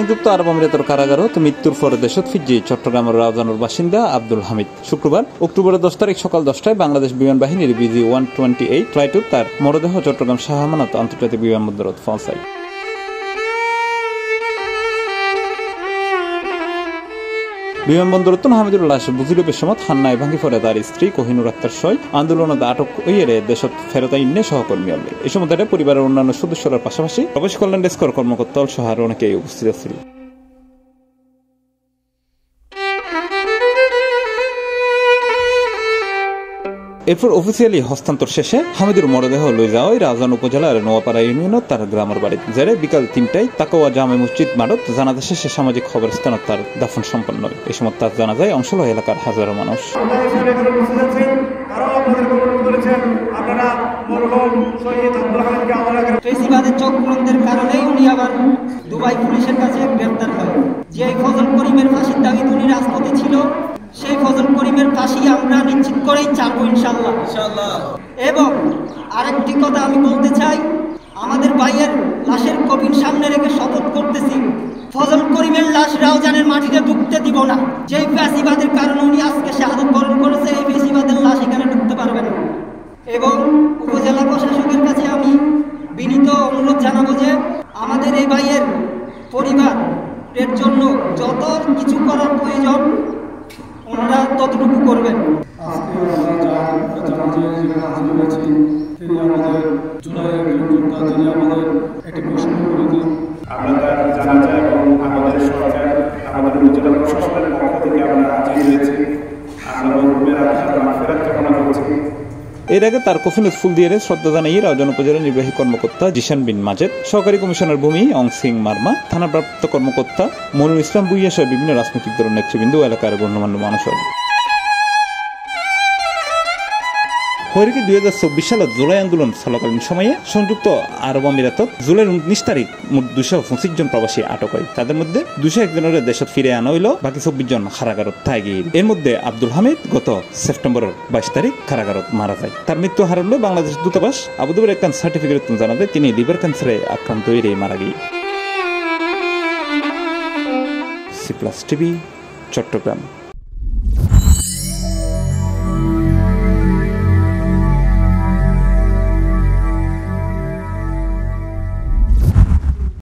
সংযুক্ত আরব আমিরাতের কারাগারত মৃত্যুর পরে দেশত ফিজি চট্টগ্রামের রাউজানের বাসিন্দা আব্দুল হামিদ শুক্রবার অক্টোবরের 10 তারিখ সকাল 10টায় বাংলাদেশ বিমান বাহিনীর BG-128 ফ্লাইটত তার মরদেহ চট্টগ্রাম শাহ আমানত আন্তর্জাতিক বিমানবন্দরত পৌঁছায়। বিমানবন্দরত হামিদুর লাশ বুঝিরূপের সময় হান্নায় ভাঙি পড়ে তার স্ত্রী কোহিনুর আক্তার সয় আন্দোলনত আটক হইয়ে দেশত ফেরত আইনে সহকর্মী হলে এই সময় পরিবারের অন্যান্য সদস্যরা পাশাপাশি প্রবেশ কল্যাণ ডেস্কর কর্মকর্তা সহ আরো অনেকেই উপস্থিত ছিল। এরপর অফিসিয়ালি হস্তান্তর শেষে হামিদুর মরদেহ লয়ে যাওয়ায় রাউজান উপজেলার নোয়াপাড়া ইউনিয়নত তার গ্রামের বাড়িতে জেরে বিকাল 3টায় তাকওয়া জামে মসজিদ মাঠত জানাজা শেষে সামাজিক খবরস্থানত তার দাফন সম্পন্ন হয়। এই সময় তার জানাজায় অংশ লয় এলাকার হাজারো মানুষ। ফেসিবাদের চক্রান্তের কারণেই উনি আবার দুবাই পুলিশের কাছে গ্রেফতার হয়। যে ফজল করিমের ফাঁসির দাবিতে উনি রাজপথে ছিল, সেই ফজল করিমের ফাঁসি আমরা নিশ্চিত করেই চালবো ইনশাআল্লাহ। এবং আরেকটি কথা আমি বলতে চাই, আমাদের ভাইয়ের লাশের কফিন সামনে রেখে শপথ করতেছি, ফজল করিমের লাশ রাউজানের মাটিতে ঢুকতে দিব না। যেই ফ্যাসিবাদের কারণে উনি আজকে শাহাদত বরণ করেছে, এই ফ্যাসিবাদের লাশ এখানে ঢুকতে পারবে না। এবং উপজেলা প্রশাসকের কাছে আমি বিনীত অনুরোধ জানাবো যে আমাদের এই ভাইয়ের পরিবারের জন্য যত কিছু করার প্রয়োজন ওনারা ততটুকু করবেন। এর আগে তার কফিনে ফুল দিয়ে শ্রদ্ধা জানিয়ে রাউজান উপজেলা নির্বাহী কর্মকর্তা জিশান বিন মাজেদ, সহকারী কমিশনার ভূমি অং সিং মার্মা, থানাপ্রাপ্ত কর্মকর্তা মনিরুল ইসলাম বুইয়া সহ বিভিন্ন রাজনৈতিক দলের নেতৃবৃন্দ ও এলাকার গণ্যমান্য মানুষ। হরিকে 2024 সালত জুলাই আন্দোলন চলাকালীন সময়ে সংযুক্ত আরব আমিরাতত জুলাইয়ের 19 তারিখ মোট 225 জন প্রবাসী আটক হয়। তাদের মধ্যে 201 জনের দেশত ফিরে আনা হইল, বাকি 24 জন কারাগারত থাকি। এর মধ্যে আব্দুল হামিদ গত সেপ্টেম্বরের 22 তারিখ কারাগারত মারা যায়। তার মৃত্যু হারালো বাংলাদেশ দূতাবাস আবুধাবির একখান সার্টিফিকেট জানাতে তিনি লিভার ক্যান্সারে আক্রান্ত হয়ে মারা গিয়ে। C+ TV Chittagong.